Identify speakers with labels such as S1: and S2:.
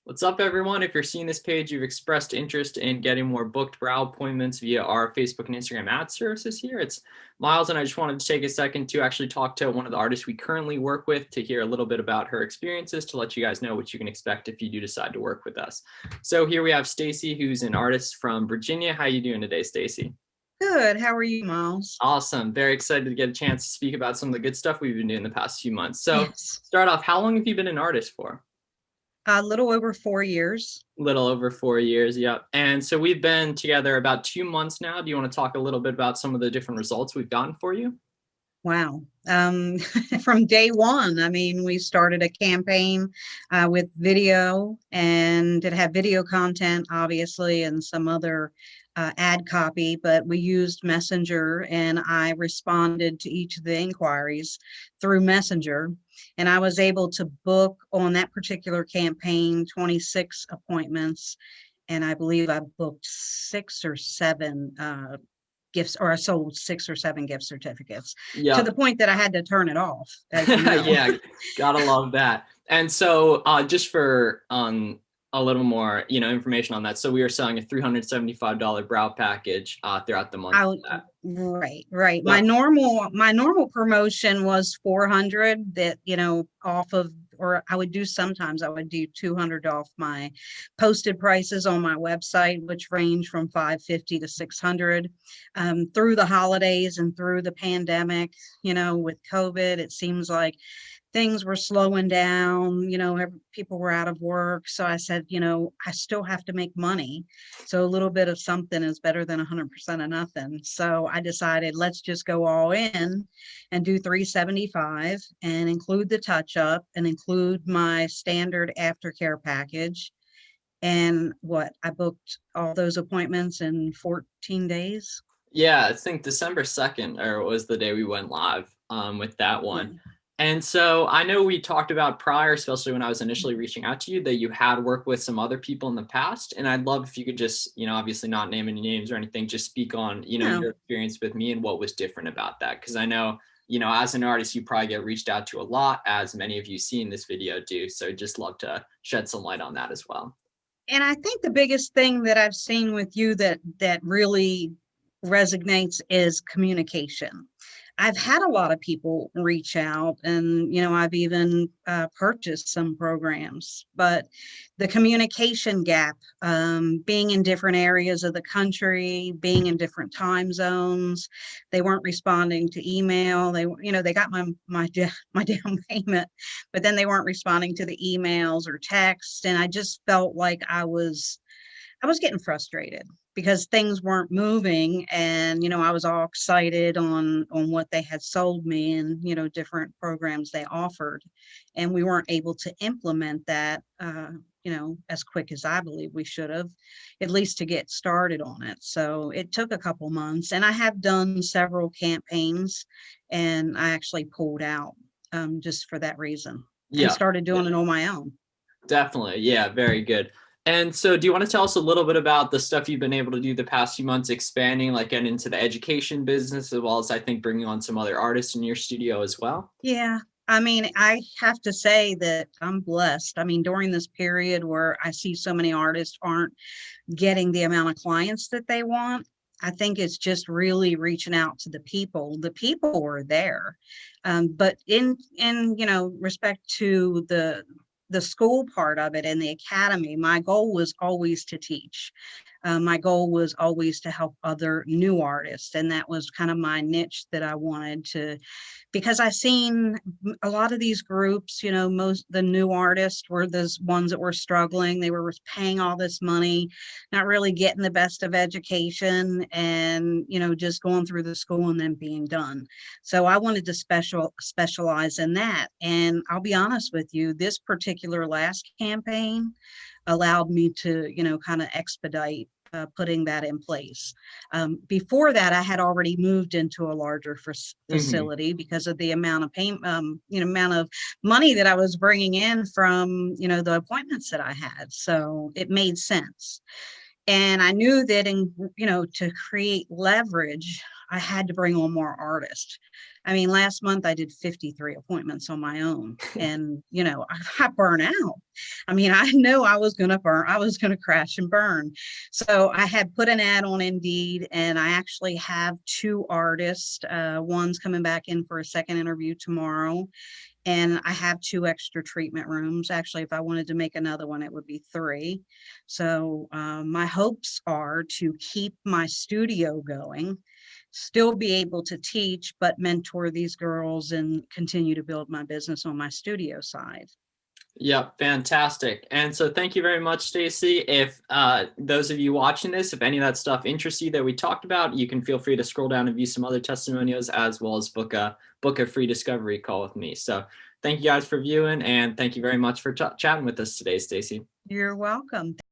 S1: What's up, everyone? If you're seeing this page, you've expressed interest in getting more booked brow appointments via our Facebook and Instagram ad services here. It's Miles, and I just wanted to take a second to actually talk to one of the artists we currently work with to hear a little bit about her experiences, to let you guys know what you can expect if you do decide to work with us. So here we have Stacy, who's an artist from Virginia. How you doing today, Stacy?
S2: Good. How are you, Miles?
S1: Awesome. Very excited to get a chance to speak about some of the good stuff we've been doing the past few months. So
S2: Yes.
S1: start off, how long have you been an artist for?
S2: A little over 4 years.
S1: Little over 4 years, yep. And so we've been together about 2 months now. Do you want to talk a little bit about some of the different results we've gotten for you?
S2: Wow. From day one, I mean, we started a campaign with video, and it had video content, obviously, and some other ad copy, but we used Messenger, and I responded to each of the inquiries through Messenger. And I was able to book on that particular campaign 26 appointments. And I believe I booked six or seven gifts, or I sold six or seven gift certificates to the
S1: Yep.
S2: point that I had to turn it off, as you know.
S1: Yeah, gotta love that. And so just for a little more, information on that. So we are selling a $375 brow package throughout the month.
S2: Right.
S1: Yep.
S2: My normal promotion was 400, that, off of, or I would do, sometimes I would do 200 off my posted prices on my website, which range from 550 to 600. Through the holidays and through the pandemic, with COVID, it seems like things were slowing down, people were out of work. So I said, I still have to make money. So a little bit of something is better than 100% of nothing. So I decided, let's just go all in and do 375 and include the touch up and include my standard aftercare package. And I booked all those appointments in 14 days.
S1: Yeah, I think December 2nd or was the day we went live with that
S2: Yeah.
S1: one. And so I know we talked about prior, especially when I was initially reaching out to you, that you had worked with some other people in the past. And I'd love if you could just, obviously not name any names or anything, just speak on,
S2: No.
S1: your experience with me and what was different about that. Because I know, as an artist, you probably get reached out to a lot, as many of you see in this video do. So just love to shed some light on that as well.
S2: And I think the biggest thing that I've seen with you that really resonates is communication. I've had a lot of people reach out, and I've even purchased some programs, but the communication gap, being in different areas of the country, being in different time zones, they weren't responding to email. They got my down payment, but then they weren't responding to the emails or texts, and I just felt like I was getting frustrated because things weren't moving, and I was all excited on what they had sold me, and different programs they offered, and we weren't able to implement that as quick as I believe we should have, at least to get started on it. So it took a couple months, and I have done several campaigns, and I actually pulled out just for that reason and
S1: Yeah.
S2: started doing it on my own.
S1: Definitely. Yeah, very good. And so do you want to tell us a little bit about the stuff you've been able to do the past few months, expanding, like getting into the education business, as well as I think bringing on some other artists in your studio as well?
S2: Yeah. I mean, I have to say that I'm blessed. I mean, during this period where I see so many artists aren't getting the amount of clients that they want, I think it's just really reaching out to the people. The people were there, but in respect to the school part of it and the academy, my goal was always to teach. My goal was always to help other new artists, and that was kind of my niche that I wanted to, because I seen a lot of these groups, most the new artists were those ones that were struggling. They were paying all this money, not really getting the best of education, and just going through the school and then being done. So I wanted to specialize in that. And I'll be honest with you, this particular last campaign allowed me to, kind of expedite putting that in place. Before that, I had already moved into a larger
S1: Hmm.
S2: facility because of the amount of payment, amount of money that I was bringing in from, the appointments that I had. So it made sense. And I knew that to create leverage, I had to bring on more artists. I mean, last month I did 53 appointments on my own, and I burn out. I mean, I know I was going to burn, I was going to crash and burn. So I had put an ad on Indeed, and I actually have two artists. One's coming back in for a second interview tomorrow, and I have two extra treatment rooms. Actually, if I wanted to make another one, it would be three. So my hopes are to keep my studio going, still be able to teach, but mentor these girls and continue to build my business on my studio side.
S1: Yep, fantastic. And so thank you very much, Stacy. If those of you watching this, if any of that stuff interests you that we talked about, you can feel free to scroll down and view some other testimonials, as well as book a free discovery call with me. So thank you guys for viewing, and thank you very much for chatting with us today, Stacy.
S2: You're welcome.